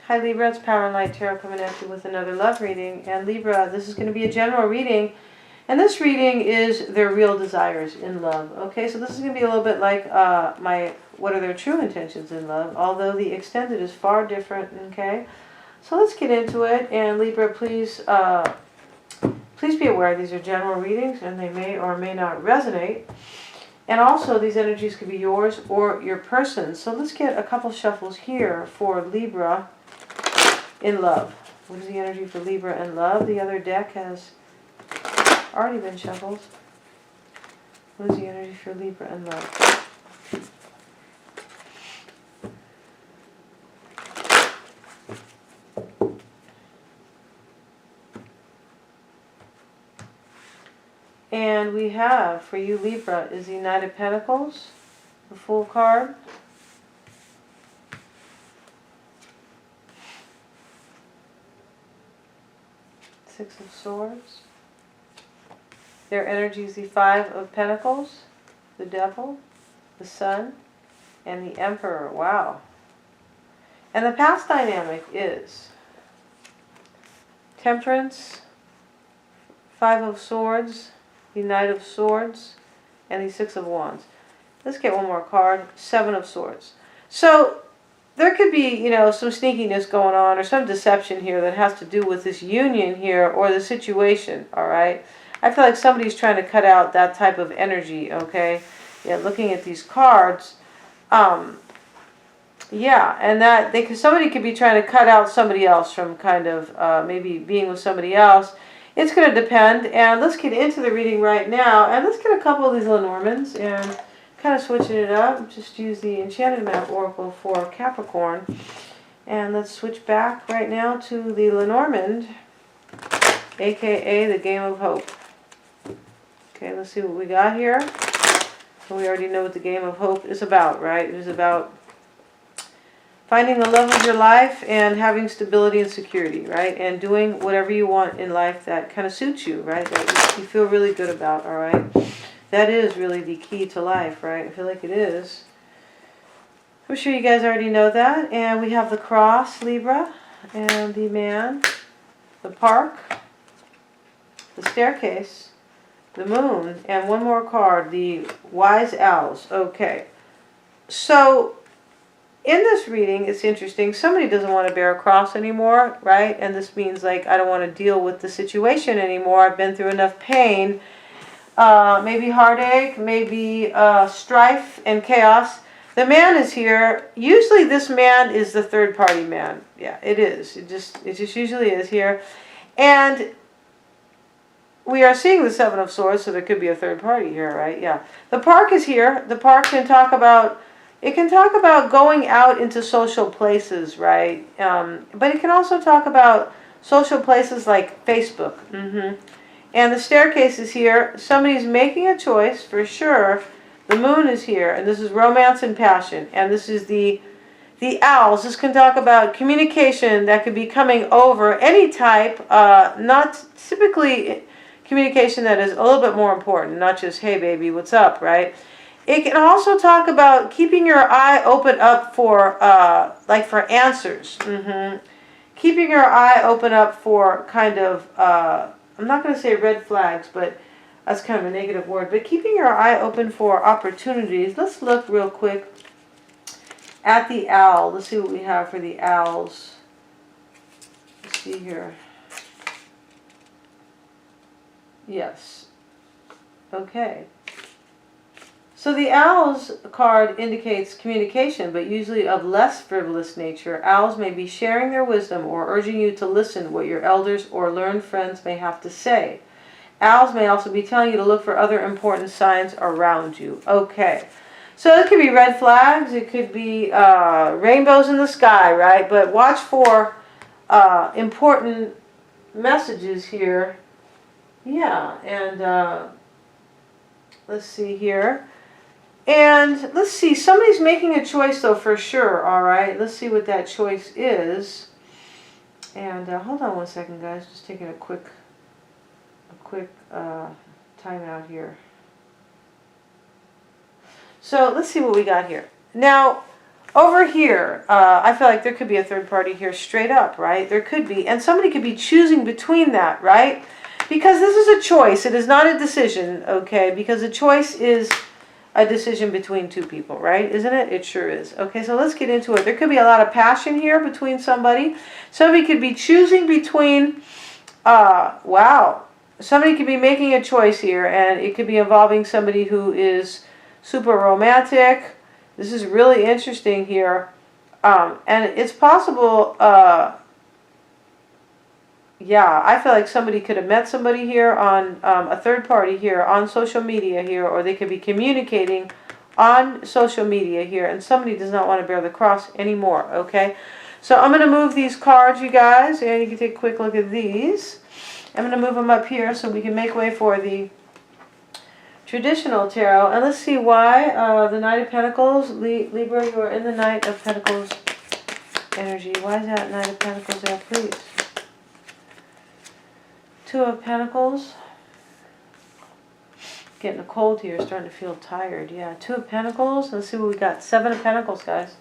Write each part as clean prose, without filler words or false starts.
Hi Libra, it's Power and Light Tarot coming at you with another love reading. And Libra, this is going to be a general reading. And this reading is their real desires in love. Okay, so this is going to be a little bit like what are their true intentions in love, although the extended is far different. Okay, so let's get into it. And Libra, please be aware these are general readings and they may or may not resonate. And also these energies could be yours or your person's. So let's get a couple shuffles here for Libra in love. What is the energy for Libra in love? The other deck has already been shuffled. What is the energy for Libra in love? And we have for you Libra is the Knight of Pentacles, the Fool card. Six of Swords. Their energy is the Five of Pentacles, the Devil, the Sun, and the Emperor. Wow. And the past dynamic is Temperance, Five of Swords, the Knight of Swords, and the Six of Wands. Let's get one more card. Seven of Swords. So there could be, some sneakiness going on or some deception here that has to do with this union here or the situation, all right? I feel like somebody's trying to cut out that type of energy, okay? Yeah, looking at these cards, yeah, and somebody could be trying to cut out somebody else from kind of maybe being with somebody else. It's going to depend, and let's get into the reading right now, and let's get a couple of these Lenormands and kind of switching it up. Just use the Enchanted Map Oracle for Capricorn. And let's switch back right now to the Lenormand, aka the Game of Hope. Okay, let's see what we got here. We already know what the Game of Hope is about, right? It is about finding the love of your life and having stability and security, right? And doing whatever you want in life that kind of suits you, right? That you feel really good about, all right? That is really the key to life, right? I feel like it is. I'm sure you guys already know that. And we have the Cross, Libra, and the Man, the Park, the Staircase, the Moon, and one more card, the Wise Owls. Okay. So in this reading, it's interesting. Somebody doesn't want to bear a cross anymore, right? And this means, like, I don't want to deal with the situation anymore. I've been through enough pain. Maybe heartache, maybe strife and chaos. The Man is here. Usually this man is the third party man. Yeah, it is. It just usually is here. And we are seeing the Seven of Swords, so there could be a third party here, right? Yeah. The Park is here. The Park can talk about, going out into social places, right? But it can also talk about social places like Facebook. And the Staircase is here. Somebody's making a choice for sure. The Moon is here, and this is romance and passion. And this is the Owls. This can talk about communication that could be coming over any type, not typically communication that is a little bit more important, not just, hey baby, what's up, right? It can also talk about keeping your eye open up for, for answers. Keeping your eye open up for kind of, I'm not going to say red flags, but that's kind of a negative word. But keeping your eye open for opportunities. Let's look real quick at the Owl. Let's see what we have for the Owls. Let's see here. Yes. Okay. So the Owls card indicates communication, but usually of less frivolous nature. Owls may be sharing their wisdom or urging you to listen to what your elders or learned friends may have to say. Owls may also be telling you to look for other important signs around you. Okay. So it could be red flags. It could be rainbows in the sky, right? But watch for important messages here. Yeah, and let's see here. And let's see, somebody's making a choice though for sure, all right? Let's see what that choice is. And hold on one second, guys. Just taking a quick time out here. So let's see what we got here. Now, Over here, I feel like there could be a third party here straight up, right? There could be. And somebody could be choosing between that, right? Because this is a choice. It is not a decision, okay? Because a choice is a decision between two people, right? Isn't it? It sure is. Okay, so let's get into it. There could be a lot of passion here between somebody. Somebody could be choosing between, wow. Somebody could be making a choice here, and it could be involving somebody who is super romantic. This is really interesting here. And it's possible, yeah, I feel like somebody could have met somebody here on a third party here on social media here, or they could be communicating on social media here, and somebody does not want to bear the cross anymore, okay? So I'm going to move these cards, you guys, and you can take a quick look at these. I'm going to move them up here so we can make way for the traditional tarot. And let's see why the Knight of Pentacles, Libra, you are in the Knight of Pentacles energy. Why is that Knight of Pentacles there, please? Two of Pentacles. Getting a cold here, starting to feel tired. Yeah, Two of Pentacles. Let's see what we got. Seven of Pentacles, guys.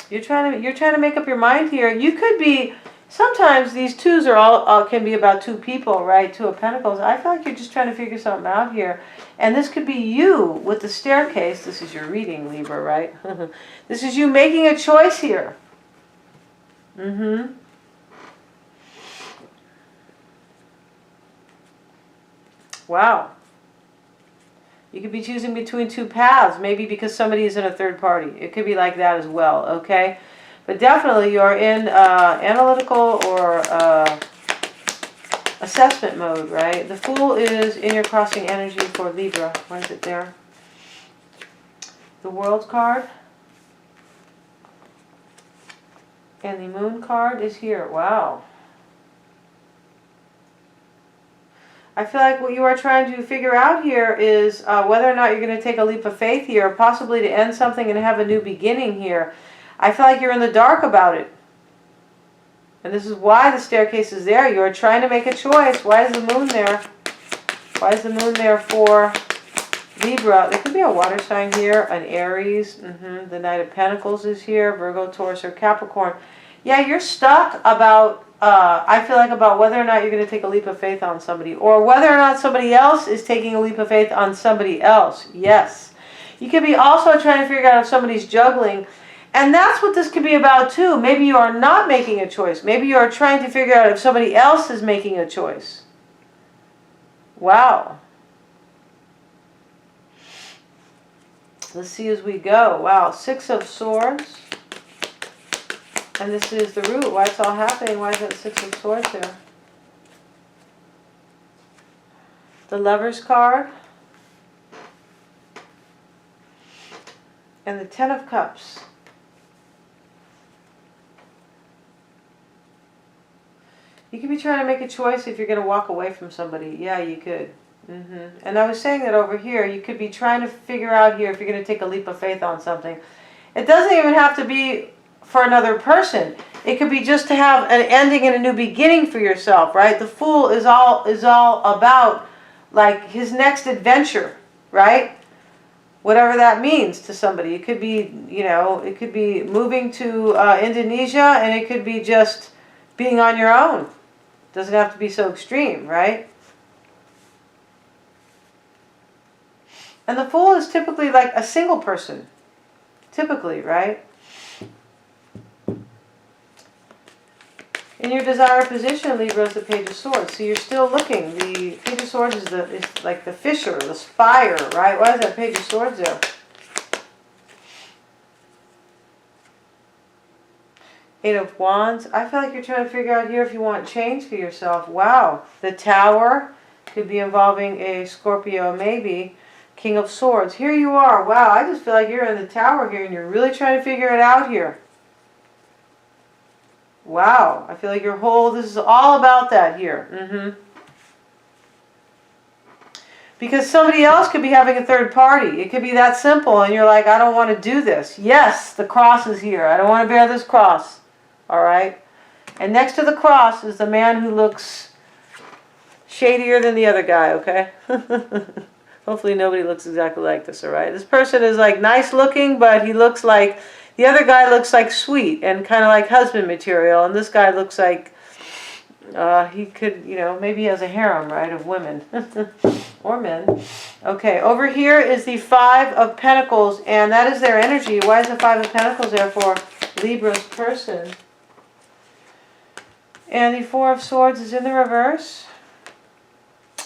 You're trying to make up your mind here. You could be. Sometimes these twos are all can be about two people, right? Two of Pentacles. I feel like you're just trying to figure something out here. And this could be you with the staircase. This is your reading, Libra, right? This is you making a choice here. Wow. You could be choosing between two paths, maybe because somebody is in a third party. It could be like that as well, okay? But definitely you're in analytical or assessment mode, right? The Fool is in your crossing energy for Libra. Why is it there? The World card. And the Moon card is here. Wow. I feel like what you are trying to figure out here is whether or not you're going to take a leap of faith here, possibly to end something and have a new beginning here. I feel like you're in the dark about it. And this is why the staircase is there. You're trying to make a choice. Why is the Moon there? Why is the Moon there for Libra? There could be a water sign here, an Aries. The Knight of Pentacles is here, Virgo, Taurus, or Capricorn. Yeah, you're stuck about, I feel like, about whether or not you're going to take a leap of faith on somebody, or whether or not somebody else is taking a leap of faith on somebody else. Yes. You could be also trying to figure out if somebody's juggling. And that's what this could be about too. Maybe you are not making a choice. Maybe you are trying to figure out if somebody else is making a choice. Wow. Let's see as we go. Wow, Six of Swords. And this is the root. Why it's all happening. Why is that Six of Swords there? The Lover's card. And the Ten of Cups. You could be trying to make a choice if you're going to walk away from somebody. Yeah, you could. And I was saying that over here, you could be trying to figure out here if you're going to take a leap of faith on something. It doesn't even have to be for another person. It could be just to have an ending and a new beginning for yourself, right? The Fool is all about like his next adventure, right? Whatever that means to somebody. It could be, you know, it could be moving to Indonesia, and it could be just being on your own. Doesn't have to be so extreme, right? And the Fool is typically like a single person. Typically, right? In your desired position, Libra, is the Page of Swords. So you're still looking. The Page of Swords is like the fisher, the spire, right? Why is that Page of Swords there? Eight of Wands. I feel like you're trying to figure out here if you want change for yourself. Wow. The Tower could be involving a Scorpio, maybe. King of Swords. Here you are. Wow, I just feel like you're in the Tower here and you're really trying to figure it out here. Wow. I feel like this is all about that here. Because somebody else could be having a third party. It could be that simple, and you're like, I don't want to do this. Yes, the cross is here. I don't want to bear this cross. All right? And next to the cross is the man who looks shadier than the other guy, okay? Hopefully nobody looks exactly like this, all right? This person is like nice looking, but he looks like, the other guy looks like sweet and kind of like husband material, and this guy looks like he could, maybe he has a harem, right, of women or men. Okay, over here is the Five of Pentacles, and that is their energy. Why is the Five of Pentacles there for Libra's person? And the Four of Swords is in the reverse.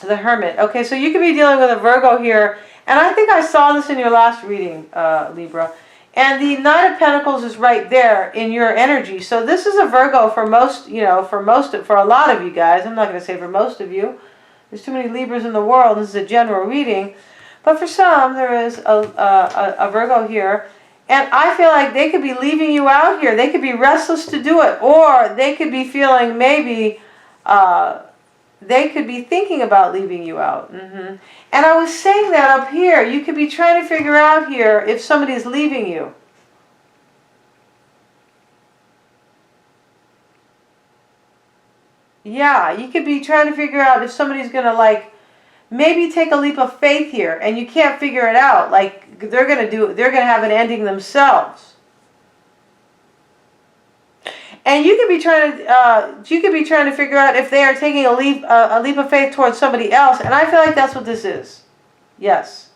The Hermit. Okay, so you could be dealing with a Virgo here, and I think I saw this in your last reading, Libra. And the Knight of Pentacles is right there in your energy. So this is a Virgo for most, for a lot of you guys. I'm not going to say for most of you. There's too many Libras in the world. This is a general reading. But for some, there is a Virgo here. And I feel like they could be leaving you out here. They could be restless to do it. Or they could be feeling maybe, they could be thinking about leaving you out. And I was saying that up here. You could be trying to figure out here if somebody's leaving you. Yeah, you could be trying to figure out if somebody's going to like maybe take a leap of faith here and you can't figure it out. Like they're going to have an ending themselves. And you could be trying to figure out if they are taking a leap of faith towards somebody else. And I feel like that's what this is. Yes.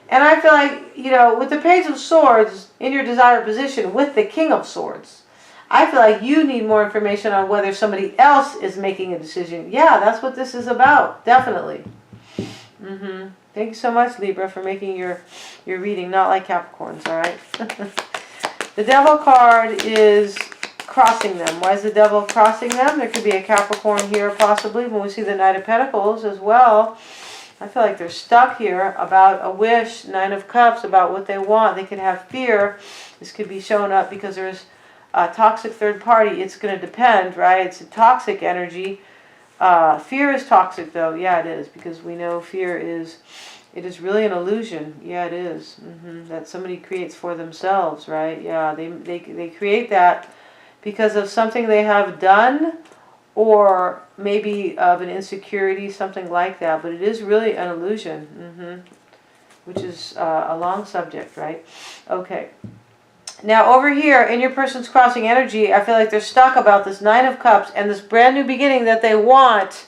And I feel like, with the Page of Swords in your desired position with the King of Swords, I feel like you need more information on whether somebody else is making a decision. Yeah, that's what this is about. Definitely. Thank you so much, Libra, for making your reading not like Capricorns, all right? The Devil card is crossing them. Why is the Devil crossing them? There could be a Capricorn here possibly when we see the Knight of Pentacles as well. I feel like they're stuck here about a wish, Nine of Cups, about what they want. They could have fear. This could be shown up because there's a toxic third party. It's going to depend, right? It's a toxic energy. Fear is toxic though. Yeah, it is, because we know fear is, it is really an illusion. Yeah, it is. That somebody creates for themselves, right? Yeah, they create that because of something they have done, or maybe of an insecurity, something like that. But it is really an illusion, which is a long subject, right? Okay. Now over here, in your person's crossing energy, I feel like they're stuck about this Nine of Cups and this brand new beginning that they want.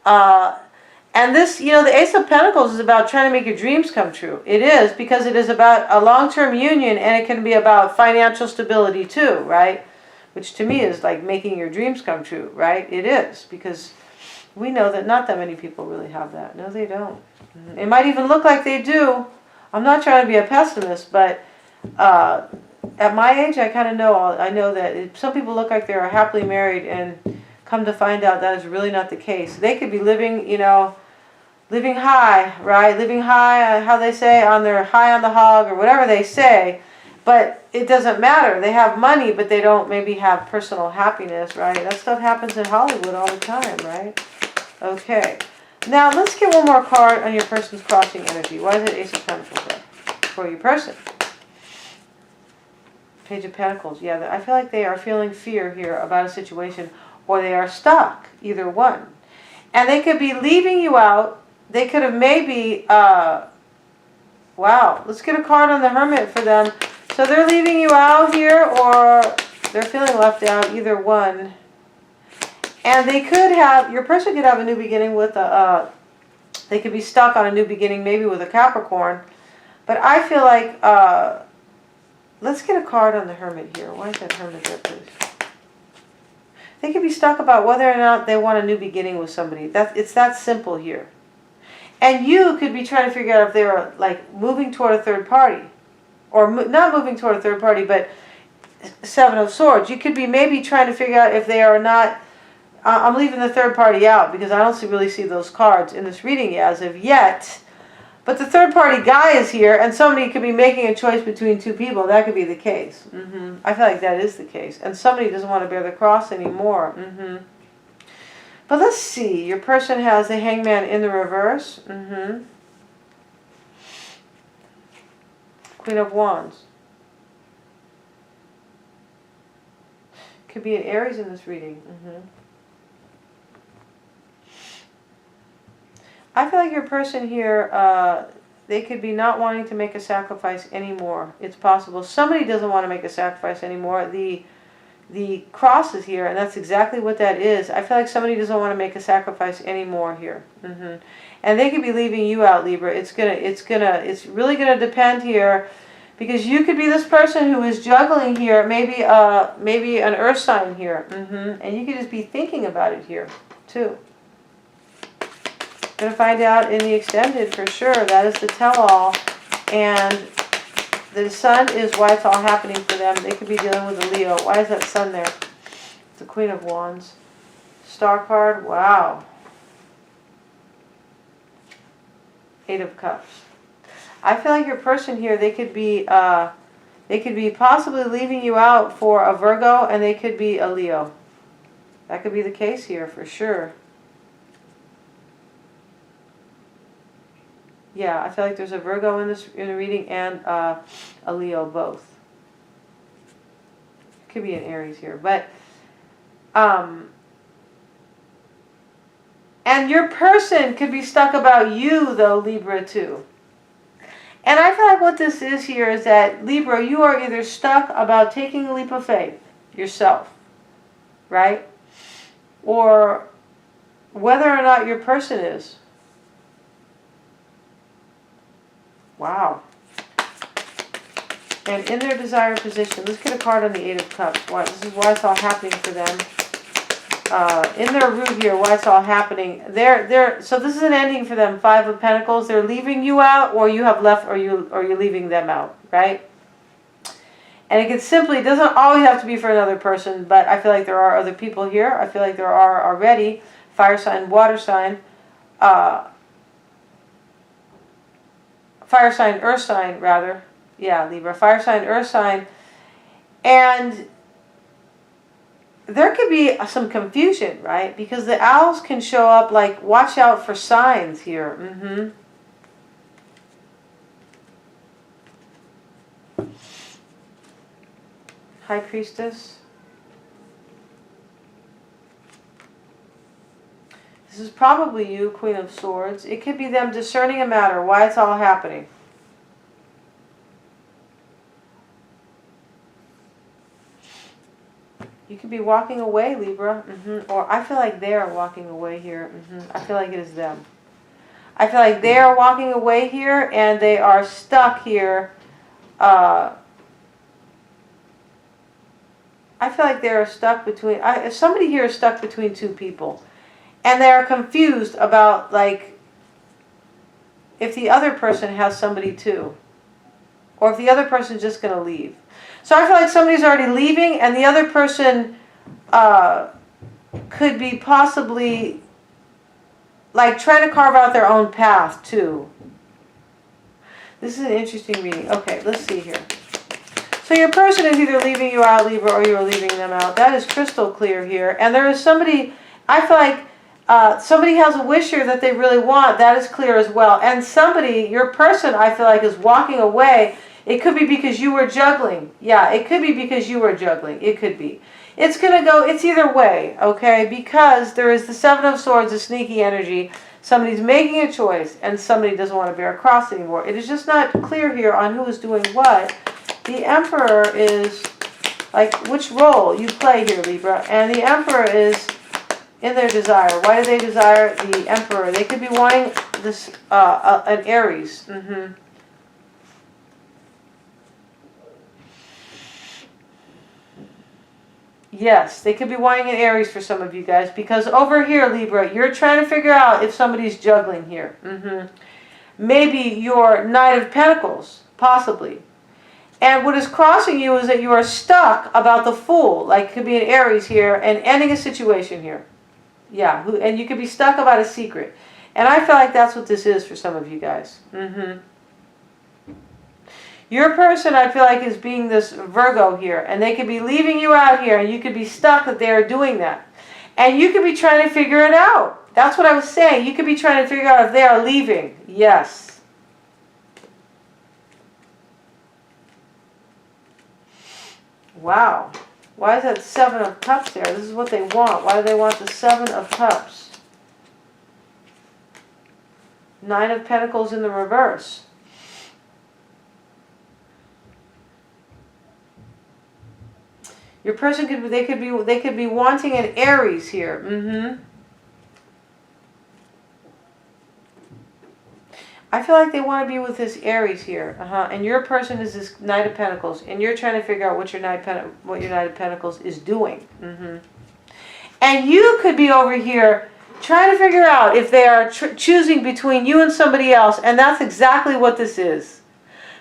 And this, the Ace of Pentacles is about trying to make your dreams come true. It is, because it is about a long-term union, and it can be about financial stability too, right? Which to me is like making your dreams come true, right? It is, because we know that not that many people really have that. No, they don't. It might even look like they do. I'm not trying to be a pessimist, but at my age, I kind of know. I know that some people look like they're happily married, and come to find out that is really not the case. They could be living, living high, right? Living high, how they say, high on the hog, or whatever they say. But it doesn't matter. They have money, but they don't maybe have personal happiness, right? That stuff happens in Hollywood all the time, right? Okay. Now, let's get one more card on your person's crossing energy. Why is it Ace of Pentacles there? For your person. Page of Pentacles. Yeah, I feel like they are feeling fear here about a situation, or they are stuck, either one. And they could be leaving you out. They could have maybe, wow, let's get a card on the Hermit for them. So they're leaving you out here, or they're feeling left out, either one. And they could have, your person could have a new beginning with they could be stuck on a new beginning, maybe with a Capricorn. But I feel like, let's get a card on the Hermit here. Why is that Hermit there, please? They could be stuck about whether or not they want a new beginning with somebody. It's that simple here. And you could be trying to figure out if they're like moving toward a third party. Or not moving toward a third party, but Seven of Swords. You could be maybe trying to figure out if they are not... I'm leaving the third party out because I don't really see those cards in this reading as of yet. But the third party guy is here, and somebody could be making a choice between two people. That could be the case. I feel like that is the case. And somebody doesn't want to bear the cross anymore. But let's see. Your person has the Hangman in the reverse. Queen of Wands. Could be an Aries in this reading. I feel like your person here, they could be not wanting to make a sacrifice anymore. It's possible. Somebody doesn't want to make a sacrifice anymore. The cross is here, and that's exactly what that is. I feel like somebody doesn't want to make a sacrifice anymore here. And they could be leaving you out, Libra. It's really gonna depend here, because you could be this person who is juggling here, maybe an earth sign here, and you could just be thinking about it here too. Gonna find out in the extended for sure. That is the tell-all, and the sun is why it's all happening for them. They could be dealing with a Leo. Why is that sun there? It's the Queen of Wands. Star card. Wow. 8 of Cups. I feel like your person here, they could be possibly leaving you out for a Virgo, and they could be a Leo. That could be the case here for sure. Yeah, I feel like there's a Virgo in the reading and a Leo both. Could be an Aries here, but and your person could be stuck about you though, Libra too. And I feel like what this is here is that Libra, you are either stuck about taking a leap of faith yourself, right? Or whether or not your person is. Wow. And in their desired position, let's get a card on the 8 of Cups. This is why it's all happening for them. In their root here, why it's all happening. So this is an ending for them. 5 of Pentacles. They're leaving you out, or you have left, or you're leaving them out, right? And it doesn't always have to be for another person, but I feel like there are other people here. I feel like there are already fire sign, water sign, fire sign, earth sign, rather. Yeah, Libra. Fire sign, earth sign. And there could be some confusion, right? Because the owls can show up like, watch out for signs here. High Priestess. This is probably you, Queen of Swords. It could be them discerning a matter, why it's all happening. You could be walking away, Libra. Or I feel like they are walking away here. I feel like it is them. I feel like they are walking away here and they are stuck here. I feel like they are stuck between... somebody here is stuck between two people. And they are confused about, like, if the other person has somebody too. Or if the other person is just going to leave. So I feel like somebody's already leaving, and the other person could be possibly like trying to carve out their own path too. This is an interesting reading. Okay, let's see here. So your person is either leaving you out, Libra, or you're leaving them out. That is crystal clear here. And there is somebody, I feel like somebody has a wish here that they really want. That is clear as well. And somebody, your person, I feel like is walking away. It could be because you were juggling. Yeah, it could be because you were juggling. It could be. It's going to go, it's either way, okay? Because there is the 7 of Swords, a sneaky energy. Somebody's making a choice and somebody doesn't want to bear a cross anymore. It is just not clear here on who is doing what. The Emperor is like which role you play here, Libra. And the Emperor is in their desire. Why do they desire the Emperor? They could be wanting this an Aries. Yes, they could be wanting an Aries for some of you guys. Because over here, Libra, you're trying to figure out if somebody's juggling here. Maybe your Knight of Pentacles, possibly. And what is crossing you is that you are stuck about the Fool. Like, it could be an Aries here and ending a situation here. Yeah, and you could be stuck about a secret. And I feel like that's what this is for some of you guys. Your person, I feel like, is being this Virgo here. And they could be leaving you out here. And you could be stuck that they are doing that. And you could be trying to figure it out. That's what I was saying. You could be trying to figure out if they are leaving. Yes. Wow. Why is that 7 of Cups there? This is what they want. Why do they want the 7 of Cups? Nine of Pentacles in the reverse. Your person they could be wanting an Aries here. I feel like they want to be with this Aries here. And your person is this Knight of Pentacles, and you're trying to figure out what your Knight of Pentacles is doing. And you could be over here trying to figure out if they are choosing between you and somebody else, and that's exactly what this is.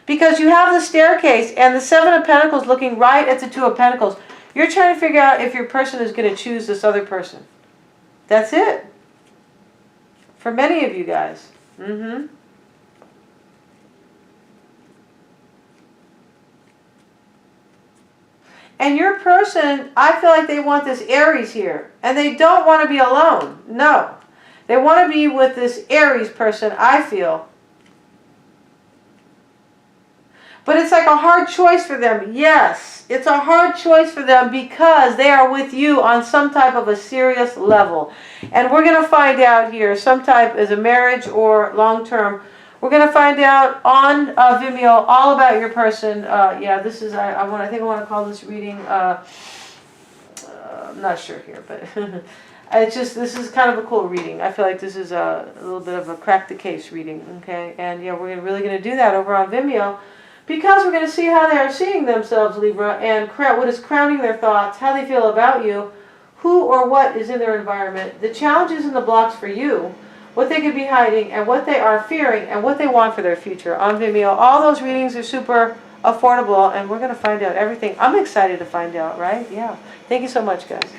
Because you have the staircase and the Seven of Pentacles looking right at the Two of Pentacles. You're trying to figure out if your person is going to choose this other person. That's it. For many of you guys. And your person, I feel like they want this Aries here. And they don't want to be alone. No. They want to be with this Aries person, I feel. But it's like a hard choice for them. Yes, it's a hard choice for them because they are with you on some type of a serious level. And we're going to find out here, some type is a marriage or long-term. We're going to find out on Vimeo all about your person. Yeah, this is, I think I want to call this reading, I'm not sure here, but it's just, this is kind of a cool reading. I feel like this is a little bit of a crack the case reading, okay? And yeah, we're really going to do that over on Vimeo because we're going to see how they are seeing themselves, Libra, and what is crowning their thoughts, how they feel about you, who or what is in their environment, the challenges and the blocks for you, what they could be hiding, and what they are fearing, and what they want for their future on Vimeo. All those readings are super affordable, and we're going to find out everything. I'm excited to find out, right? Yeah. Thank you so much, guys.